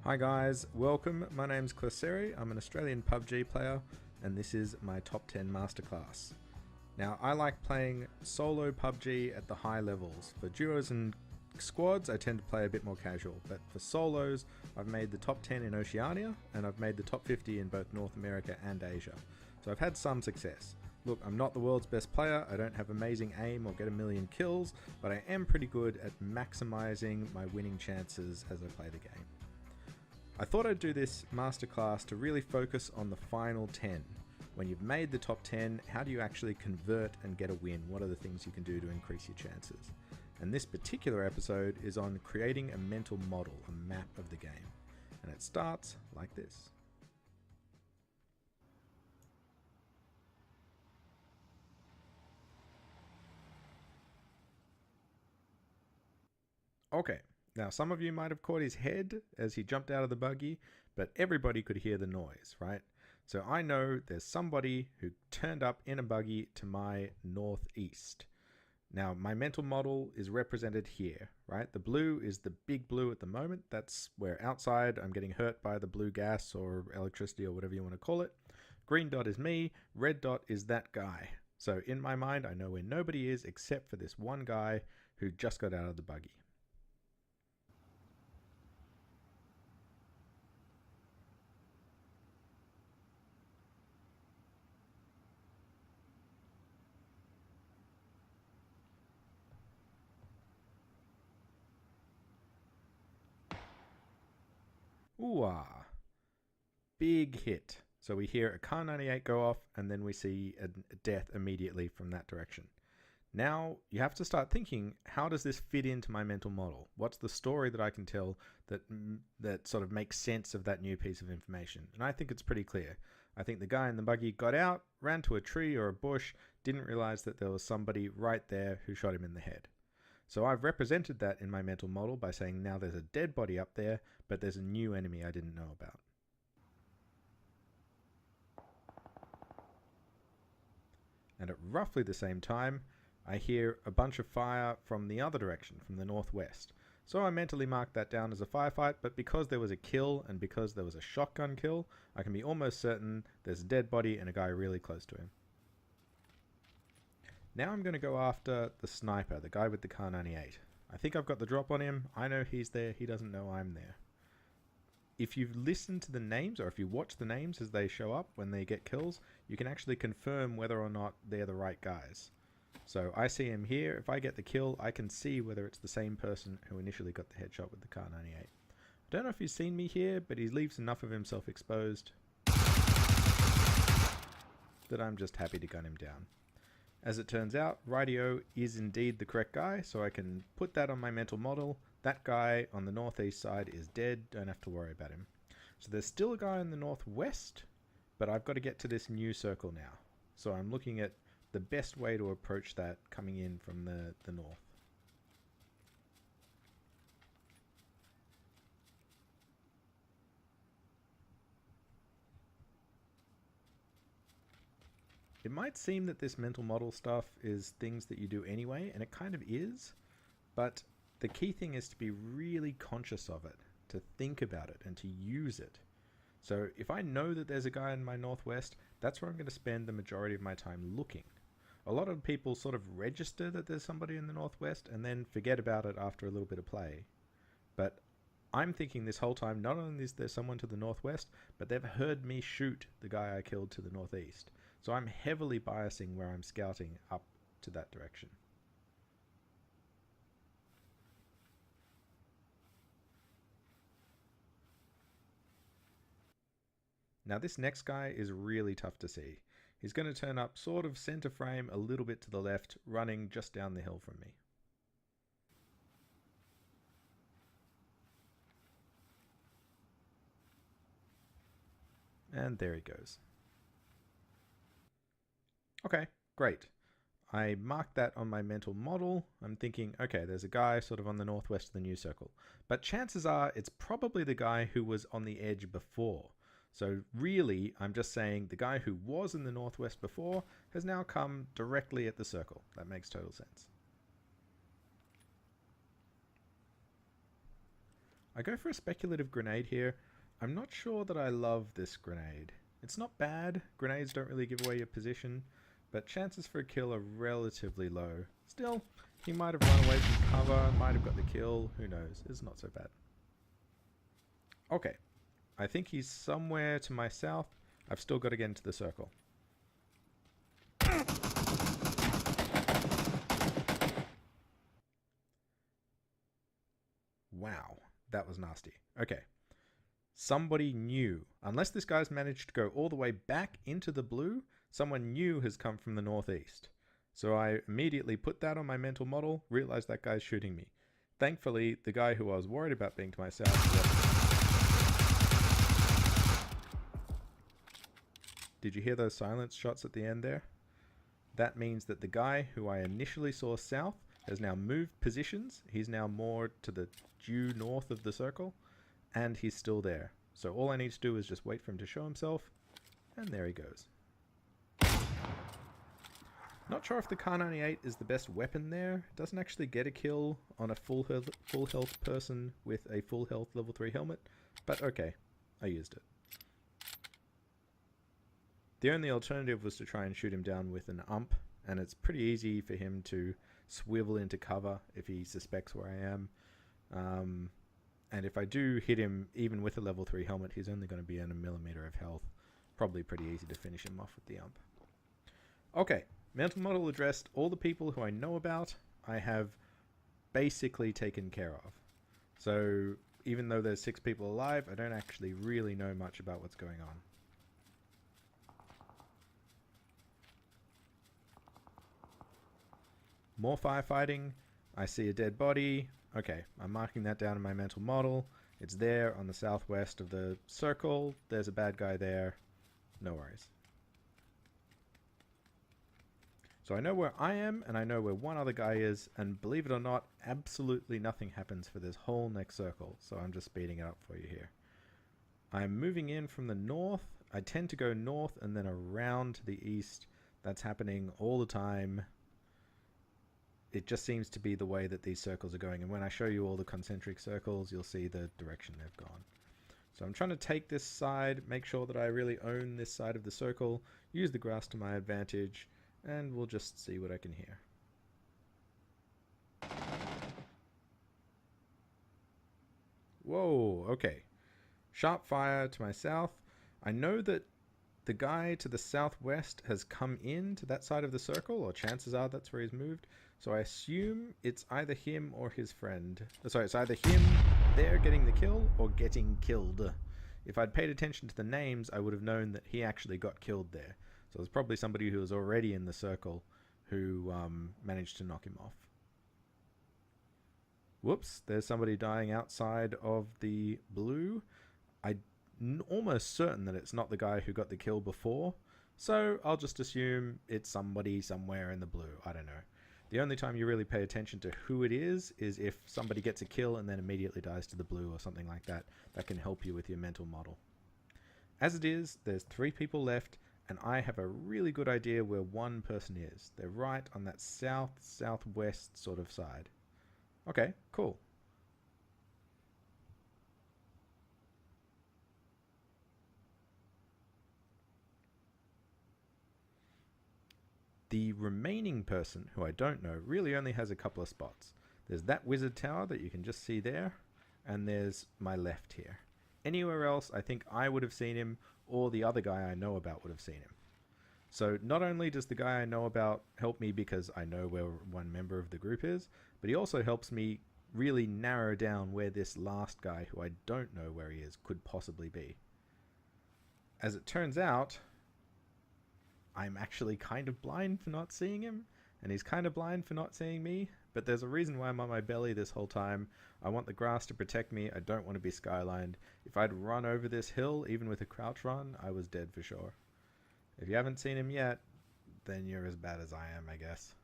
Hi guys, welcome. My name's Classeri. I'm an Australian PUBG player, and this is my top 10 masterclass. Now, I like playing solo PUBG at the high levels. For duos and squads, I tend to play a bit more casual, but for solos, I've made the top 10 in Oceania, and I've made the top 50 in both North America and Asia. So I've had some success. Look, I'm not the world's best player, I don't have amazing aim or get a million kills, but I am pretty good at maximizing my winning chances as I play the game. I thought I'd do this masterclass to really focus on the final 10. When you've made the top 10, how do you actually convert and get a win? What are the things you can do to increase your chances? And this particular episode is on creating a mental model, a map of the game. And it starts like this. Okay, now some of you might have caught his head as he jumped out of the buggy, but everybody could hear the noise, right? So I know there's somebody who turned up in a buggy to my northeast. Now my mental model is represented here, right? The blue is the big blue at the moment. That's where outside I'm getting hurt by the blue gas or electricity or whatever you want to call it. Green dot is me, red dot is that guy. So in my mind, I know where nobody is except for this one guy who just got out of the buggy. Ooh, big hit. So we hear a Kar 98 go off, and then we see a death immediately from that direction. Now you have to start thinking, how does this fit into my mental model? What's the story that I can tell that sort of makes sense of that new piece of information? And I think it's pretty clear. I think the guy in the buggy got out, ran to a tree or a bush, didn't realize that there was somebody right there who shot him in the head. So I've represented that in my mental model by saying now there's a dead body up there, but there's a new enemy I didn't know about. And at roughly the same time, I hear a bunch of fire from the other direction, from the northwest. So I mentally marked that down as a firefight, but because there was a kill and because there was a shotgun kill, I can be almost certain there's a dead body and a guy really close to him. Now I'm going to go after the sniper, the guy with the Kar 98. I think I've got the drop on him. I know he's there. He doesn't know I'm there. If you've listened to the names, or if you watch the names as they show up when they get kills, you can actually confirm whether or not they're the right guys. So I see him here. If I get the kill, I can see whether it's the same person who initially got the headshot with the Kar 98. I don't know if he's seen me here, but he leaves enough of himself exposed that I'm just happy to gun him down. As it turns out, Radio is indeed the correct guy, so I can put that on my mental model. That guy on the northeast side is dead, don't have to worry about him. So there's still a guy in the northwest, but I've got to get to this new circle now. So I'm looking at the best way to approach that coming in from the north. It might seem that this mental model stuff is things that you do anyway, and it kind of is, but the key thing is to be really conscious of it, to think about it, and to use it. So if I know that there's a guy in my northwest, that's where I'm going to spend the majority of my time looking. A lot of people sort of register that there's somebody in the northwest and then forget about it after a little bit of play. But I'm thinking this whole time, not only is there someone to the northwest, but they've heard me shoot the guy I killed to the northeast. So I'm heavily biasing where I'm scouting up to that direction. Now this next guy is really tough to see. He's going to turn up sort of center frame a little bit to the left, running just down the hill from me. And there he goes. Okay, great. I marked that on my mental model. I'm thinking, okay, there's a guy sort of on the northwest of the new circle. But chances are it's probably the guy who was on the edge before. So really, I'm just saying the guy who was in the northwest before has now come directly at the circle. That makes total sense. I go for a speculative grenade here. I'm not sure that I love this grenade. It's not bad. Grenades don't really give away your position, but chances for a kill are relatively low. Still, he might have run away from cover, might have got the kill, who knows. It's not so bad. Okay, I think he's somewhere to my south. I've still got to get into the circle. Wow, that was nasty. Okay. Somebody new. Unless this guy's managed to go all the way back into the blue, someone new has come from the northeast. So I immediately put that on my mental model, realized that guy's shooting me. Thankfully, the guy who I was worried about being to my south... Did you hear those silence shots at the end there? That means that the guy who I initially saw south has now moved positions. He's now more to the due north of the circle, and he's still there. So all I need to do is just wait for him to show himself, and there he goes. Not sure if the Kar98 is the best weapon there. It doesn't actually get a kill on a full health person with a full health level 3 helmet, but okay, I used it. The only alternative was to try and shoot him down with an ump, and it's pretty easy for him to swivel into cover if he suspects where I am. And if I do hit him, even with a level 3 helmet, he's only going to be in a millimeter of health. Probably pretty easy to finish him off with the ump. Okay, mental model addressed all the people who I know about. I have basically taken care of. So even though there's 6 people alive, I don't actually really know much about what's going on. More firefighting. I see a dead body. Okay, I'm marking that down in my mental model. It's there on the southwest of the circle. There's a bad guy there. No worries. So I know where I am, and I know where one other guy is, and believe it or not, absolutely nothing happens for this whole next circle, so I'm just speeding it up for you here. I'm moving in from the north. I tend to go north and then around to the east. That's happening all the time. It just seems to be the way that these circles are going, and when I show you all the concentric circles, you'll see the direction they've gone. So I'm trying to take this side, make sure that I really own this side of the circle, use the grass to my advantage, and we'll just see what I can hear. Whoa, okay. Sharp fire to my south. I know that the guy to the southwest has come in to that side of the circle, or chances are that's where he's moved. So I assume it's either him or his friend. Sorry, it's either him there getting the kill or getting killed. If I'd paid attention to the names, I would have known that he actually got killed there. So there's probably somebody who was already in the circle who managed to knock him off. Whoops, there's somebody dying outside of the blue. I'm almost certain that it's not the guy who got the kill before, so I'll just assume it's somebody somewhere in the blue. I don't know. The only time you really pay attention to who it is if somebody gets a kill and then immediately dies to the blue or something like that. That can help you with your mental model. As it is, there's 3 people left, and I have a really good idea where one person is. They're right on that south-southwest sort of side. Okay, cool. The remaining person, who I don't know, really only has a couple of spots. There's that wizard tower that you can just see there, and there's my left here. Anywhere else, I think I would have seen him, or the other guy I know about would have seen him. So not only does the guy I know about help me because I know where one member of the group is, but he also helps me really narrow down where this last guy, who I don't know where he is, could possibly be. As it turns out, I'm actually kind of blind for not seeing him, and he's kind of blind for not seeing me, but there's a reason why I'm on my belly this whole time. I want the grass to protect me. I don't want to be skylined. If I'd run over this hill, even with a crouch run, I was dead for sure. If you haven't seen him yet, then you're as bad as I am, I guess.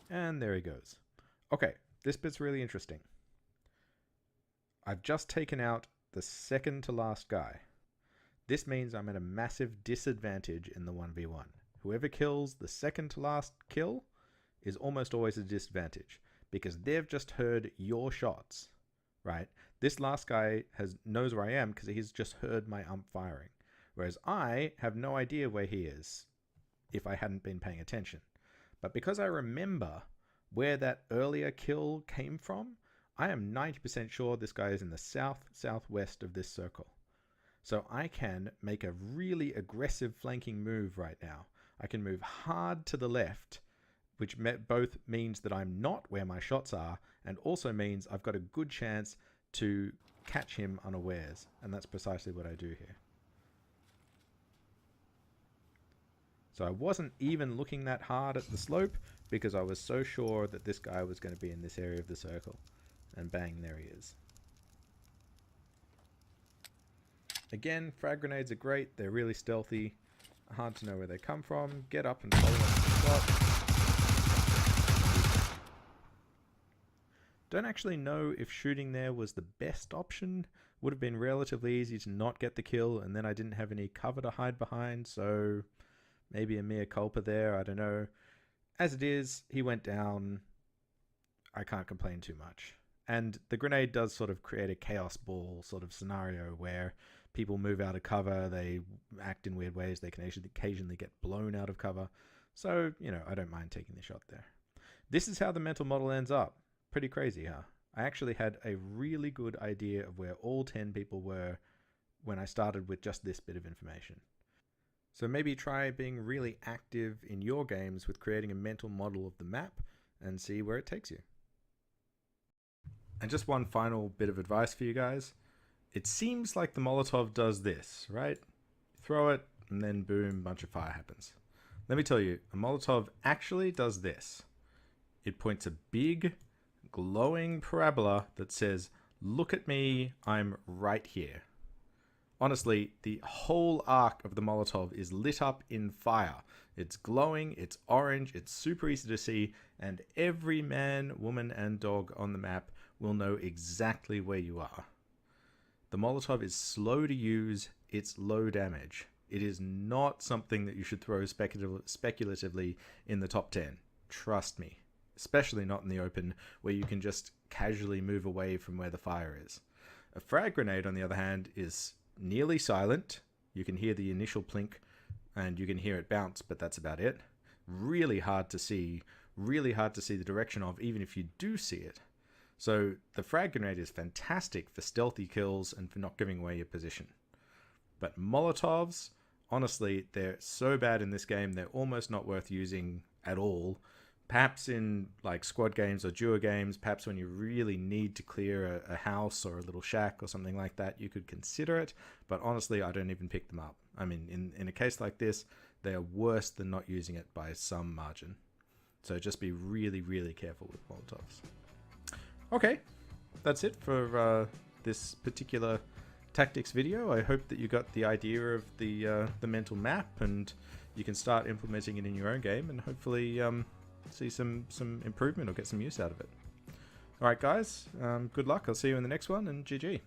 And there he goes. Okay, this bit's really interesting. I've just taken out the second to last guy. This means I'm at a massive disadvantage in the 1v1. Whoever kills the second to last kill is almost always a disadvantage because they've just heard your shots, right? This last guy knows where I am because he's just heard my ump firing, whereas I have no idea where he is if I hadn't been paying attention. But because I remember where that earlier kill came from, I am 90% sure this guy is in the southwest of this circle. So I can make a really aggressive flanking move right now. I can move hard to the left, which both means that I'm not where my shots are, and also means I've got a good chance to catch him unawares. And that's precisely what I do here. So I wasn't even looking that hard at the slope because I was so sure that this guy was going to be in this area of the circle. And bang, there he is. Again, frag grenades are great. They're really stealthy. Hard to know where they come from. Get up and follow up the shot. Don't actually know if shooting there was the best option. Would have been relatively easy to not get the kill, and then I didn't have any cover to hide behind, so maybe a mea culpa there, I don't know. As it is, he went down. I can't complain too much. And the grenade does sort of create a chaos ball sort of scenario where people move out of cover, they act in weird ways, they can occasionally get blown out of cover. So, you know, I don't mind taking the shot there. This is how the mental model ends up. Pretty crazy, huh? I actually had a really good idea of where all 10 people were when I started with just this bit of information. So maybe try being really active in your games with creating a mental model of the map and see where it takes you. And just one final bit of advice for you guys. It seems like the Molotov does this, right? Throw it and then boom, a bunch of fire happens. Let me tell you, a Molotov actually does this. It points a big glowing parabola that says, "Look at me, I'm right here." Honestly, the whole arc of the Molotov is lit up in fire. It's glowing, it's orange, it's super easy to see, and every man, woman, and dog on the map will know exactly where you are. The Molotov is slow to use, it's low damage. It is not something that you should throw speculatively in the top 10. Trust me. Especially not in the open, where you can just casually move away from where the fire is. A frag grenade, on the other hand, is nearly silent. You can hear the initial plink and you can hear it bounce, but that's about it. Really hard to see the direction of, even if you do see it. So the frag grenade is fantastic for stealthy kills and for not giving away your position. But Molotovs, honestly, they're so bad in this game, they're almost not worth using at all. Perhaps in like squad games or duo games, perhaps when you really need to clear a house or a little shack or something like that, you could consider it. But honestly, I don't even pick them up. I mean, in a case like this, they are worse than not using it by some margin. So just be really, really careful with Molotovs. Okay, that's it for this particular tactics video. I hope that you got the idea of the mental map and you can start implementing it in your own game and hopefully see some improvement or get some use out of it. Alright guys, good luck. I'll see you in the next one and GG.